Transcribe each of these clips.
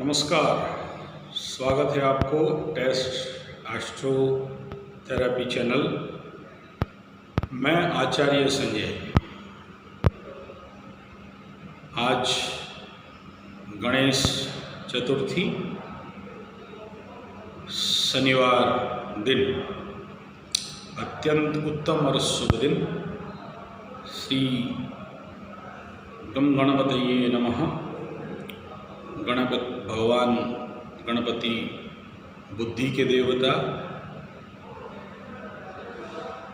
नमस्कार, स्वागत है आपको टेस्ट एस्ट्रो थेरेपी चैनल। मैं आचार्य संजय। आज गणेश चतुर्थी, शनिवार दिन, अत्यंत उत्तम और शुभ दिन। श्री गम गणपतये नमः। भगवान गणपति बुद्धि के देवता,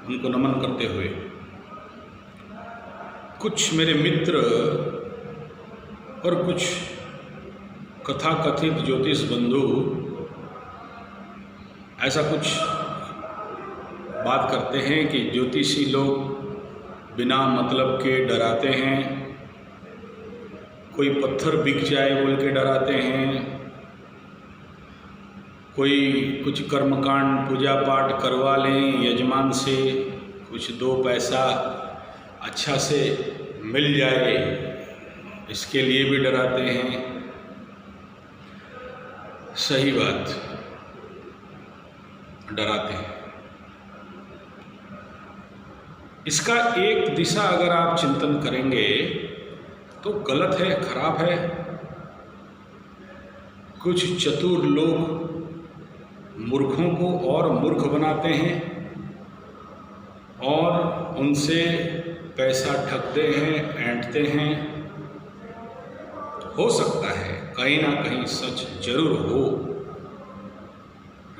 उनको नमन करते हुए कुछ मेरे मित्र और कुछ कथाकथित ज्योतिष बंधु ऐसा कुछ बात करते हैं कि ज्योतिषी लोग बिना मतलब के डराते हैं, कोई पत्थर बिक जाए बोल के डराते हैं, कोई कुछ कर्मकांड पूजा पाठ करवा लें यजमान से, कुछ दो पैसा अच्छा से मिल जाए इसके लिए भी डराते हैं। सही बात, डराते हैं। इसका एक दिशा अगर आप चिंतन करेंगे तो गलत है, खराब है। कुछ चतुर लोग मूर्खों को और मूर्ख बनाते हैं और उनसे पैसा ठगते हैं, ऐंठते हैं। हो सकता है कहीं ना कहीं सच जरूर हो,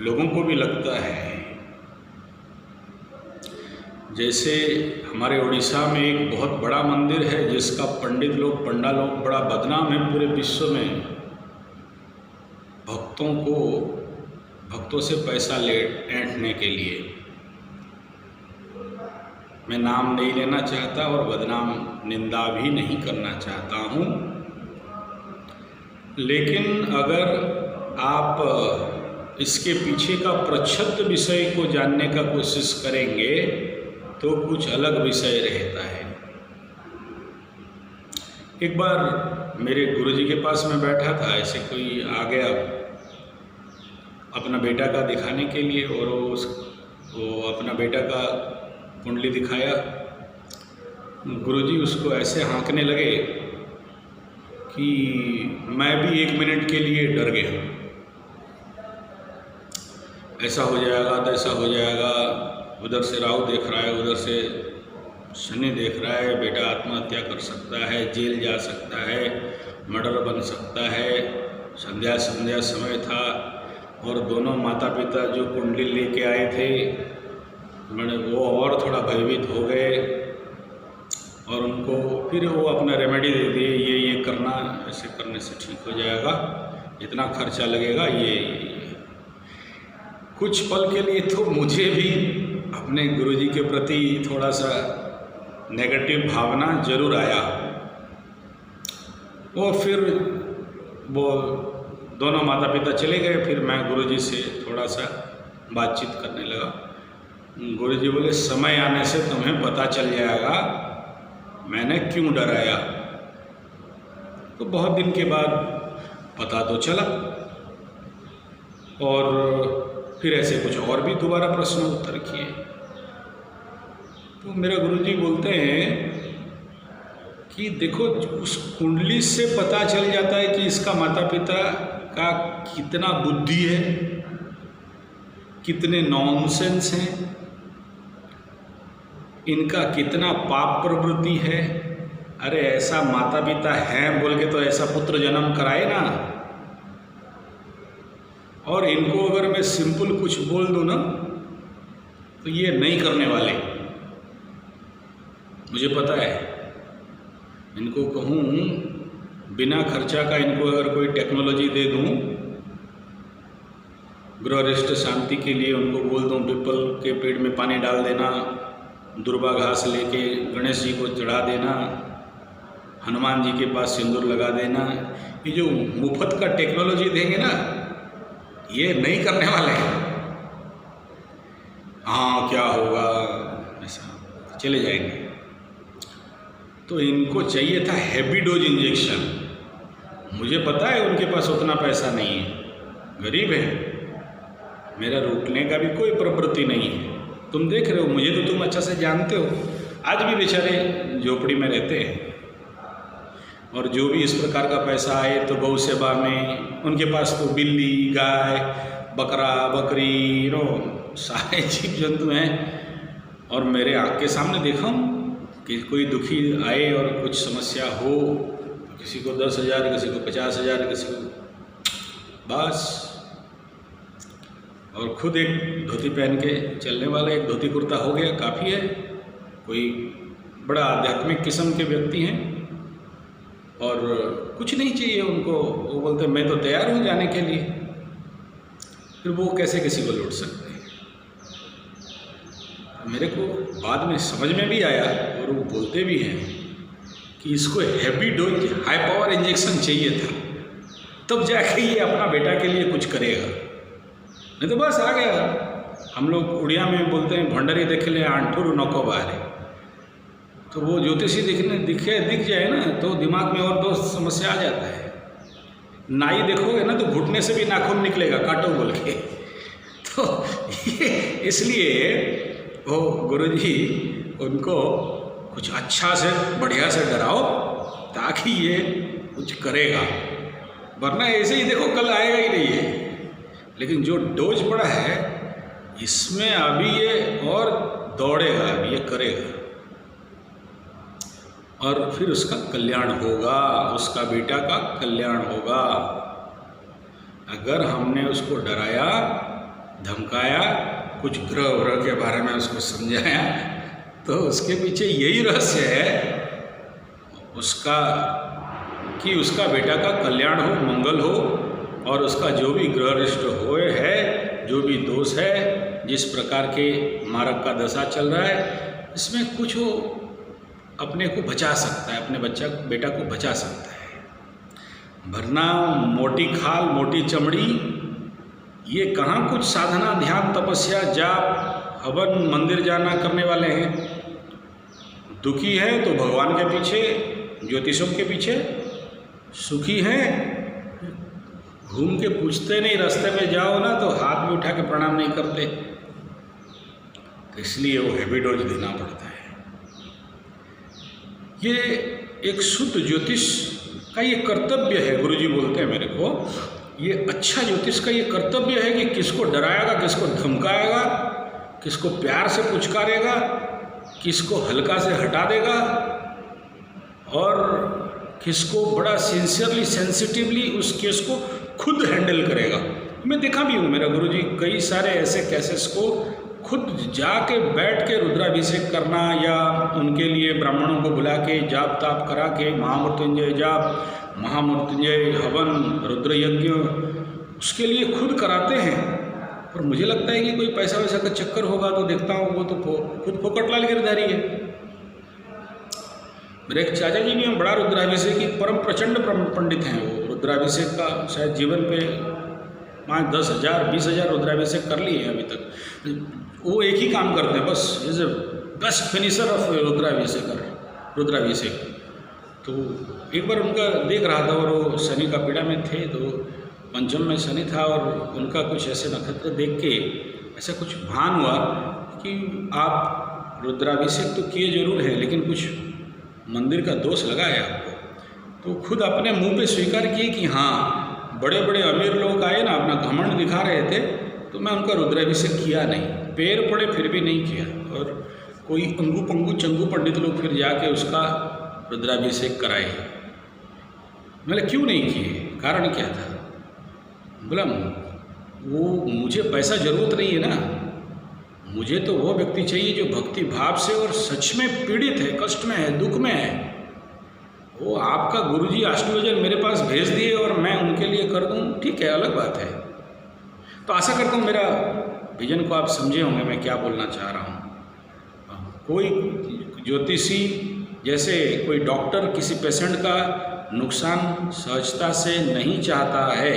लोगों को भी लगता है। जैसे हमारे उड़ीसा में एक बहुत बड़ा मंदिर है जिसका पंडित लोग, पंडा लोग बड़ा बदनाम है पूरे विश्व में। भक्तों से पैसा ले ऐंठने के लिए। मैं नाम नहीं लेना चाहता और बदनाम निंदा भी नहीं करना चाहता हूँ, लेकिन अगर आप इसके पीछे का प्रच्छद विषय को जानने का कोशिश करेंगे तो कुछ अलग विषय रहता है। एक बार मेरे गुरुजी के पास में बैठा था, ऐसे कोई आ गया अपना बेटा का दिखाने के लिए, और वो अपना बेटा का कुंडली दिखाया। गुरुजी उसको ऐसे हाँकने लगे कि मैं भी 1 मिनट के लिए डर गया। ऐसा हो जाएगा, तैसा हो जाएगा, उधर से राहु देख रहा है, उधर से शनि देख रहा है, बेटा आत्महत्या कर सकता है, जेल जा सकता है, मर्डर बन सकता है। संध्या समय था और दोनों माता पिता जो कुंडली लेके आए थे वो और थोड़ा भयभीत हो गए और उनको फिर वो अपना रेमेडी दे दिए, ये करना, ऐसे करने से ठीक हो जाएगा, इतना खर्चा लगेगा। ये कुछ पल के लिए तो मुझे भी अपने गुरुजी के प्रति थोड़ा सा नेगेटिव भावना जरूर आया। वो फिर वो दोनों माता पिता चले गए, फिर मैं गुरुजी से थोड़ा सा बातचीत करने लगा। गुरुजी बोले, समय आने से तुम्हें पता चल जाएगा मैंने क्यों डराया। तो बहुत दिन के बाद पता तो चला, और फिर ऐसे कुछ और भी दोबारा प्रश्न उत्तर किए। तो मेरा गुरुजी बोलते हैं कि देखो, उस कुंडली से पता चल जाता है कि इसका माता पिता का कितना बुद्धि है, कितने नॉनसेंस हैं, इनका कितना पाप प्रवृत्ति है। अरे ऐसा माता पिता हैं बोल के तो ऐसा पुत्र जन्म कराए ना। और इनको अगर मैं सिंपल कुछ बोल दूँ ना तो ये नहीं करने वाले, मुझे पता है। इनको कहूँ बिना खर्चा का, इनको अगर कोई टेक्नोलॉजी दे दूँ गृह रिष्ट शांति के लिए, उनको बोल दूँ पीपल के पेड़ में पानी डाल देना, दुर्वा घास लेके गणेश जी को चढ़ा देना, हनुमान जी के पास सिंदूर लगा देना, ये जो मुफ्त का टेक्नोलॉजी देंगे ना, ये नहीं करने वाले हैं। हाँ क्या होगा, ऐसा चले जाएंगे। तो इनको चाहिए था हैवी डोज इंजेक्शन। मुझे पता है उनके पास उतना पैसा नहीं है, गरीब है, मेरा लूटने का भी कोई प्रवृत्ति नहीं है। तुम देख रहे हो, मुझे तो तुम अच्छा से जानते हो, आज भी बेचारे झोपड़ी में रहते हैं, और जो भी इस प्रकार का पैसा आए तो गौ सेवा में, उनके पास तो बिल्ली, गाय, बकरा, बकरी, सारे जीव जंतु हैं। और मेरे आँख के सामने देखा कि कोई दुखी आए और कुछ समस्या हो, तो किसी को 10,000, किसी को 50,000, किसी को बस, और खुद एक धोती पहन के चलने वाला, एक धोती कुर्ता हो गया काफ़ी है। कोई बड़ा आध्यात्मिक किस्म के व्यक्ति हैं और कुछ नहीं चाहिए उनको, वो बोलते मैं तो तैयार हूँ जाने के लिए। फिर वो कैसे किसी को लूट सकते हैं? मेरे को बाद में समझ में भी आया, और वो बोलते भी हैं कि इसको heavy dose, high power injection चाहिए था, तब जाके ये अपना बेटा के लिए कुछ करेगा, नहीं तो बस आ गया। हम लोग उड़िया में बोलते हैं भंडारी देख ले आंठुर नको बारे, तो वो ज्योतिषी दिख जाए ना तो दिमाग में और दो समस्या आ जाता है। नाई देखोगे ना तो घुटने से भी नाखून निकलेगा, काटो बोल के। तो ये इसलिए वो गुरुजी उनको कुछ अच्छा से बढ़िया से डराओ ताकि ये कुछ करेगा, वरना ऐसे ही देखो कल आएगा ही नहीं है। लेकिन जो डोज पड़ा है इसमें अभी ये और दौड़ेगा, अभी ये करेगा, और फिर उसका कल्याण होगा, उसका बेटा का कल्याण होगा। अगर हमने उसको डराया, धमकाया, कुछ ग्रह व्रह के बारे में उसको समझाया, तो उसके पीछे यही रहस्य है उसका, कि उसका बेटा का कल्याण हो, मंगल हो, और उसका जो भी ग्रह रिष्ट होए है, जो भी दोष है, जिस प्रकार के मारक का दशा चल रहा है, इसमें कुछ वो अपने को बचा सकता है, अपने बेटा को बचा सकता है। वरना मोटी खाल, मोटी चमड़ी, ये कहाँ कुछ साधना, ध्यान, तपस्या, जाप, हवन, मंदिर जाना करने वाले हैं। दुखी है तो भगवान के पीछे, ज्योतिषों के पीछे, सुखी हैं घूम के पूछते नहीं, रास्ते में जाओ ना तो हाथ में उठा के प्रणाम नहीं करते। तो इसलिए वो हैवी डोज देना पड़ता है। ये एक शुद्ध ज्योतिष का ये कर्तव्य है, गुरुजी बोलते हैं मेरे को, ये अच्छा ज्योतिष का ये कर्तव्य है कि किसको डराएगा, किसको धमकाएगा, किसको प्यार से पुचकारेगा, किसको हल्का से हटा देगा, और किसको बड़ा सिंसियरली, सेंसिटिवली उस केस को खुद हैंडल करेगा। मैं देखा भी हूँ, मेरा गुरुजी कई सारे ऐसे केसेस को खुद जाके बैठ के रुद्राभिषेक करना, या उनके लिए ब्राह्मणों को बुला के जाप ताप करा के महामृत्युंजय जाप, महामृत्युंजय हवन, रुद्र यज्ञ उसके लिए खुद कराते हैं। पर मुझे लगता है कि कोई पैसा वैसा का चक्कर होगा तो देखता हूँ वो तो खुद फोकटलाल गिरधारी है। मेरे एक चाचा जी भी हैं, बड़ा रुद्राभिषेक की परम प्रचंड पंडित हैं। वो रुद्राभिषेक का शायद जीवन पे 5-10,000 20,000 रुद्राभिषेक कर लिए हैं अभी तक। वो एक ही काम करते हैं बस, is a best finisher of Rudrabhishek. तो एक बार उनका देख रहा था, और वो शनि का पीड़ा में थे, तो पंचम में शनि था, और उनका कुछ ऐसे नक्षत्र देख के ऐसा कुछ भान हुआ कि आप रुद्राभिषेक तो किए जरूर है, लेकिन कुछ मंदिर का दोष लगा है आपको। तो खुद अपने मुंह पे स्वीकार किए कि हाँ, बड़े बड़े अमीर लोग आए ना, अपना घमंड दिखा रहे थे, तो मैं उनका रुद्राभिषेक किया नहीं, पैर पड़े फिर भी नहीं किया। और कोई अंगू पंगू चंगू पंडित लोग फिर जाके उसका रुद्राभिषेक कराए। मैंने क्यों नहीं किए, कारण क्या था? बोला वो मुझे पैसा ज़रूरत नहीं है ना, मुझे तो वो व्यक्ति चाहिए जो भक्ति भाव से और सच में पीड़ित है, कष्ट में है, दुख में है। वो आपका गुरुजी अष्टभुजन मेरे पास भेज दिए और मैं उनके लिए कर दूं, ठीक है, अलग बात है। तो आशा करता हूँ मेरा विजन को आप समझे होंगे मैं क्या बोलना चाह रहा हूँ। कोई ज्योतिषी जैसे कोई डॉक्टर किसी पेशेंट का नुकसान सहजता से नहीं चाहता है।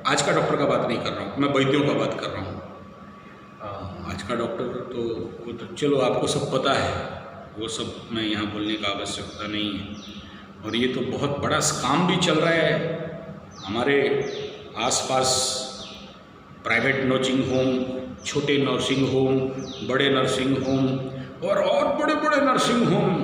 आज का डॉक्टर का बात नहीं कर रहा हूँ, मैं वैद्यों का बात कर रहा हूँ। आज का डॉक्टर तो वो तो चलो आपको सब पता है, वो सब मैं यहाँ बोलने का आवश्यकता नहीं है। और ये तो बहुत बड़ा स्काम भी चल रहा है। हमारे आसपास प्राइवेट नर्सिंग होम, छोटे नर्सिंग होम, बड़े नर्सिंग होम और बड़े बड़े नर्सिंग होम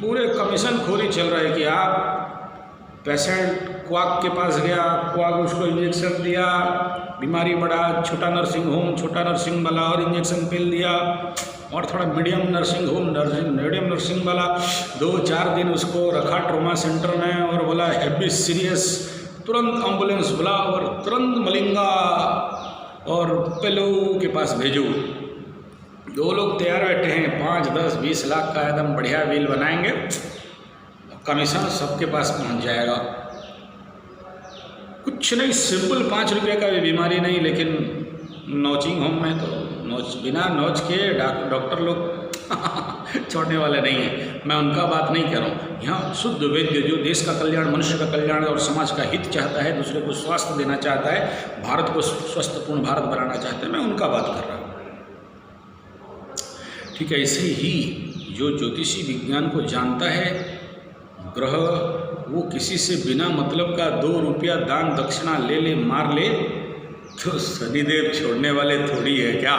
पूरे कमीशन खोरी चल रहा है कि आप पेशेंट क्वाक के पास गया, क्वाक उसको इंजेक्शन दिया, बीमारी बढ़ा, छोटा नर्सिंग होम, छोटा नर्सिंग वाला और इंजेक्शन पिल दिया, और थोड़ा medium nursing home, medium nursing वाला 2-4 दिन उसको रखा ट्रॉमा सेंटर में और बोला हैवी सीरियस, तुरंत एम्बुलेंस बुला और तुरंत मलिंगा और पेलो के पास भेजो। 2 लोग तैयार बैठे हैं, 5, 10, 20 लाख का एकदम बढ़िया बिल बनाएंगे, कमीशन सबके पास पहुंच जाएगा। कुछ नहीं, सिंपल 5 रुपये का भी बीमारी नहीं, लेकिन नर्सिंग होम में तो बिना नोच के डॉक्टर लोग छोड़ने वाले नहीं हैं। मैं उनका बात नहीं कर रहा हूँ। यहाँ शुद्ध वैद्य जो देश का कल्याण, मनुष्य का कल्याण और समाज का हित चाहता है, दूसरे को स्वास्थ्य देना चाहता है, भारत को स्वस्थपूर्ण भारत बनाना चाहता है, मैं उनका बात कर रहा हूँ। ठीक है, ऐसे ही जो ज्योतिषी विज्ञान को जानता है, ग्रह वो किसी से बिना मतलब का 2 रुपया दान दक्षिणा ले ले, मार ले, तो शनिदेव छोड़ने वाले थोड़ी है क्या?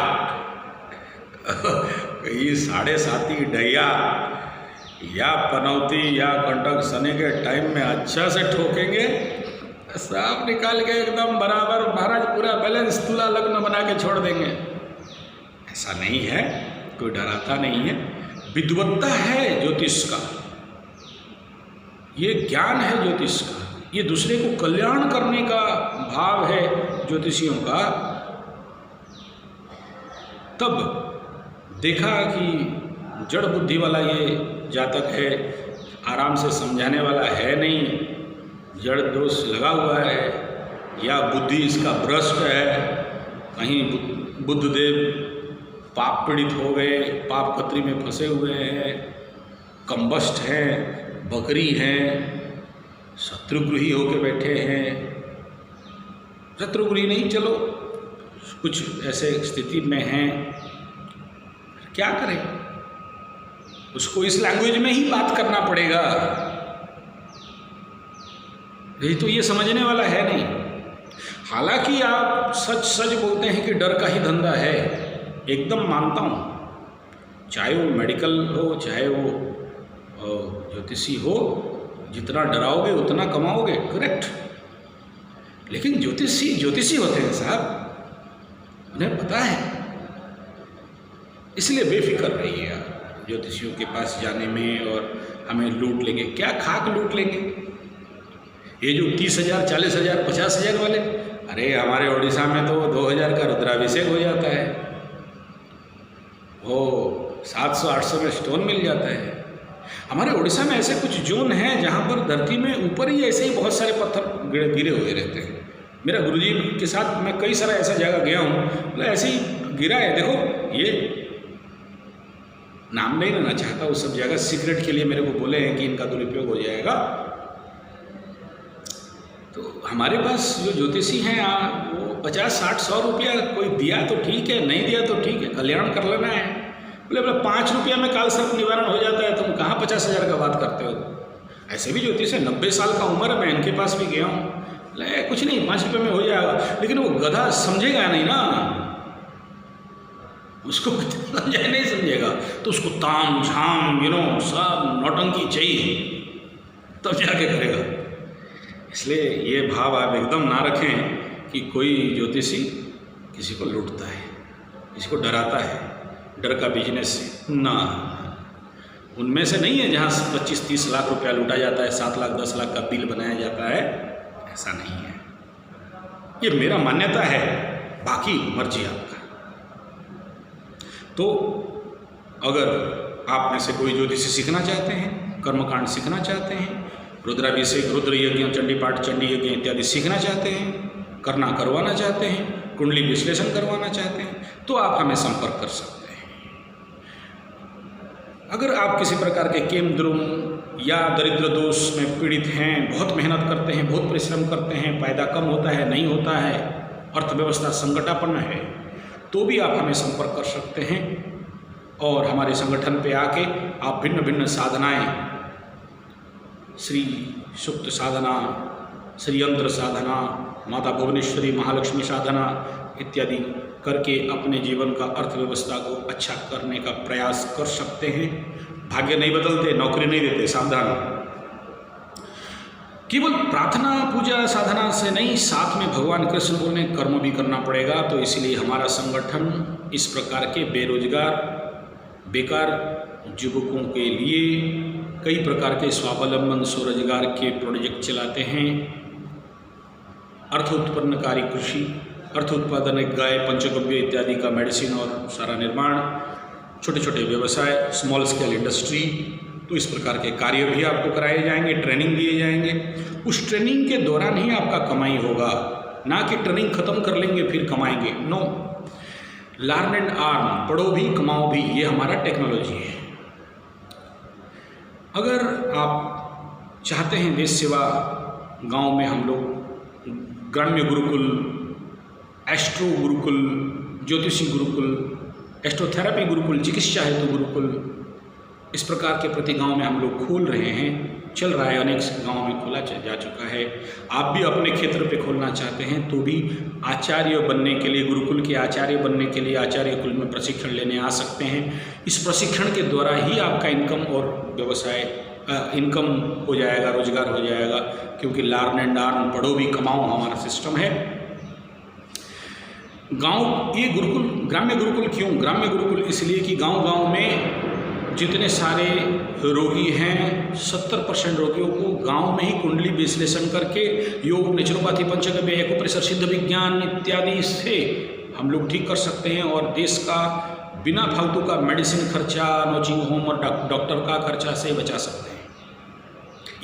कहीं 7.5 ढैया या पनौती या कंटक शनि के टाइम में अच्छा से ठोकेंगे, सांप निकाल के एकदम बराबर महाराज पूरा बैलेंस तुला लग्न बना के छोड़ देंगे। ऐसा नहीं है, कोई डराता नहीं है। विद्वत्ता है ज्योतिष का, ये ज्ञान है ज्योतिष का, ये दूसरे को कल्याण करने का भाव है ज्योतिषियों का। तब देखा कि जड़ बुद्धि वाला ये जातक है, आराम से समझाने वाला है नहीं, जड़ दोष लगा हुआ है या बुद्धि इसका भ्रष्ट है, कहीं बुद्धदेव पाप पीड़ित हो गए, पाप खतरी में फंसे हुए हैं, कम्बस्ट हैं, बकरी हैं, शत्रुगृही होके बैठे हैं, शत्रुगृही नहीं, चलो कुछ ऐसे स्थिति में हैं, क्या करें? उसको इस लैंग्वेज में ही बात करना पड़ेगा। यही तो ये समझने वाला है नहीं। हालांकि आप सच सच बोलते हैं कि डर का ही धंधा है, एकदम मानता हूँ। चाहे वो मेडिकल हो, चाहे वो ज्योतिषी हो, जितना डराओगे उतना कमाओगे, करेक्ट। लेकिन ज्योतिषी होते हैं साहब, उन्हें पता है, इसलिए बेफिक्र रहिए आप ज्योतिषियों के पास जाने में। और हमें लूट लेंगे, क्या खाक लूट लेंगे? ये जो 30,000, 40,000, 50,000 वाले, अरे हमारे उड़ीसा में तो 2,000 का रुद्राभिषेक हो जाता है, वो 700-800 में स्टोन मिल जाता है। हमारे उड़ीसा में ऐसे कुछ जोन हैं जहाँ पर धरती में ऊपर ही ऐसे ही बहुत सारे पत्थर गिरे हुए रहते हैं। मेरा गुरुजी के साथ मैं कई सारा ऐसा जगह गया हूँ, मतलब ऐसे ही गिरा है। देखो, ये नाम नहीं लेना चाहता उस सब जगह, सीक्रेट के लिए मेरे को बोले हैं कि इनका दुरुपयोग हो जाएगा। तो हमारे पास जो ज्योतिषी हैं वो 50, 60, 100 रुपया कोई दिया तो ठीक है, नहीं दिया तो ठीक है, कल्याण कर लेना है। बोले 5 रुपया में काल सर्प निवारण हो जाता है, तुम कहाँ 50,000 का बात करते हो? ऐसे भी ज्योतिष है, 90 साल का उम्र है, मैं इनके पास भी गया हूँ, बोले कुछ नहीं, 5 रुपये में हो जाएगा। लेकिन वो गधा समझेगा नहीं ना, उसको समझाए नहीं समझेगा, तो उसको ताम झाम सब नौटंकी चाहिए, तब जाके करेगा। इसलिए ये भाव आप एकदम ना रखें कि कोई ज्योतिषी किसी को लूटता है, किसी को डराता है, डर का बिजनेस ना, उनमें से नहीं है जहाँ 25-30 लाख रुपया लूटा जाता है, 7 लाख 10 लाख का बिल बनाया जाता है, ऐसा नहीं है। ये मेरा मान्यता है, बाकी मर्जी आपका। तो अगर आप में से कोई ज्योतिषी सीखना चाहते हैं, कर्मकांड सीखना चाहते हैं, रुद्राभिषेक, रुद्र यज्ञ, चंडी पाठ, चंडी यज्ञ इत्यादि सीखना चाहते हैं, करवाना चाहते हैं, कुंडली विश्लेषण करवाना चाहते हैं, तो आप हमें संपर्क कर सकते हैं। अगर आप किसी प्रकार के केम द्रुम या दरिद्र दोष में पीड़ित हैं, बहुत मेहनत करते हैं, बहुत परिश्रम करते हैं, फायदा कम होता है, नहीं होता है, अर्थव्यवस्था संकटापन्न है, तो भी आप हमें संपर्क कर सकते हैं और हमारे संगठन पे आके आप भिन्न भिन्न साधनाएं श्री सुक्त साधना, श्री यंत्र साधना, माता भुवनेश्वरी महालक्ष्मी साधना इत्यादि करके अपने जीवन का अर्थव्यवस्था को अच्छा करने का प्रयास कर सकते हैं। भाग्य नहीं बदलते, नौकरी नहीं देते, सावधान। केवल प्रार्थना पूजा साधना से नहीं, साथ में भगवान कृष्ण बोलने कर्म भी करना पड़ेगा। तो इसलिए हमारा संगठन इस प्रकार के बेरोजगार बेकार युवकों के लिए कई प्रकार के स्वावलंबन स्वरोजगार के प्रोजेक्ट चलाते हैं। अर्थ उत्पन्नकारी कृषि, अर्थ उत्पादन, गाय, पंचगव्य इत्यादि का मेडिसिन और सारा निर्माण, छोटे छोटे व्यवसाय, स्मॉल स्केल इंडस्ट्री, तो इस प्रकार के कार्य भी आपको कराए जाएंगे, ट्रेनिंग दिए जाएंगे। उस ट्रेनिंग के दौरान ही आपका कमाई होगा, ना कि ट्रेनिंग खत्म कर लेंगे फिर कमाएंगे। नो, लर्न एंड अर्न, पढ़ो भी कमाओ भी, ये हमारा टेक्नोलॉजी है। अगर आप चाहते हैं देश सेवा, गांव में हम लोग ग्राम्य गुरुकुल, एस्ट्रो गुरुकुल, ज्योतिषी गुरुकुल, एस्ट्रोथेरेपी गुरुकुल, चिकित्सा हेतु गुरुकुल, इस प्रकार के प्रति गांव में हम लोग खोल रहे हैं, चल रहा है, अनेक गांव में खोला जा चुका है। आप भी अपने क्षेत्र पे खोलना चाहते हैं तो भी आचार्य बनने के लिए, गुरुकुल के आचार्य बनने के लिए आचार्य कुल में प्रशिक्षण लेने आ सकते हैं। इस प्रशिक्षण के द्वारा ही आपका इनकम और व्यवसाय इनकम हो जाएगा, रोजगार हो जाएगा, क्योंकि लर्न एंड अर्न, पढ़ो भी कमाओ हमारा सिस्टम है। गांव, ये गुरुकुल ग्राम्य गुरुकुल क्यों? ग्राम्य गुरुकुल इसलिए कि गांव-गांव में जितने सारे रोगी हैं, 70% रोगियों को गांव में ही कुंडली विश्लेषण करके योग, नेचुरोपैथी, पंचगव्य, एक्यूप्रेशर, सिद्ध विज्ञान इत्यादि से हम लोग ठीक कर सकते हैं और देश का बिना फालतू का मेडिसिन खर्चा, नर्सिंग होम और डॉक्टर का खर्चा से बचा सकते हैं।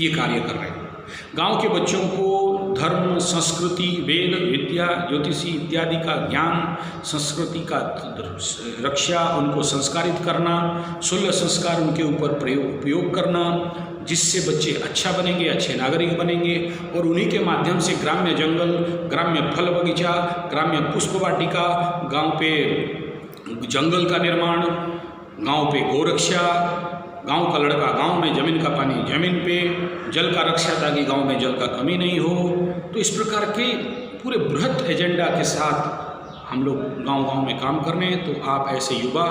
ये कार्य कर रहे हैं। गांव के बच्चों को धर्म, संस्कृति, वेद, विद्या, ज्योतिषी इत्यादि का ज्ञान, संस्कृति का रक्षा, उनको संस्कारित करना, 16 संस्कार उनके ऊपर उपयोग करना, जिससे बच्चे अच्छा बनेंगे, अच्छे नागरिक बनेंगे। और उन्हीं के माध्यम से ग्राम्य जंगल, ग्राम्य फल बगीचा, ग्राम्य पुष्प वाटिका, गाँव पे जंगल का निर्माण, गाँव पे गोरक्षा, गांव का लड़का गांव में, जमीन का पानी जमीन पे, जल का रक्षा ताकि गांव में जल का कमी नहीं हो। तो इस प्रकार के पूरे बृहत एजेंडा के साथ हम लोग गांव-गांव में काम कर रहे हैं। तो आप ऐसे युवा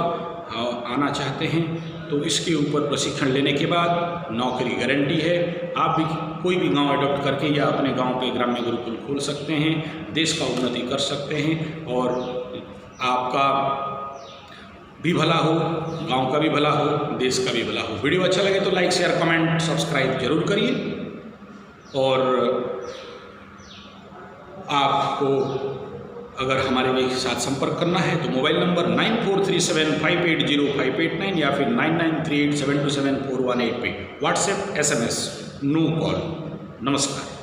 आना चाहते हैं तो इसके ऊपर प्रशिक्षण लेने के बाद नौकरी गारंटी है। आप भी कोई भी गांव अडॉप्ट करके या अपने गांव पे ग्राम्य गुरुकुल खोल सकते हैं, देश का उन्नति कर सकते हैं और आपका भी भला हो, गांव का भी भला हो, देश का भी भला हो। वीडियो अच्छा लगे तो लाइक, शेयर, कमेंट, सब्सक्राइब जरूर करिए। और आपको अगर हमारे साथ संपर्क करना है तो मोबाइल नंबर 9437580589 या फिर 9938727418 पे व्हाट्सएप, SMS, नो कॉल। नमस्कार।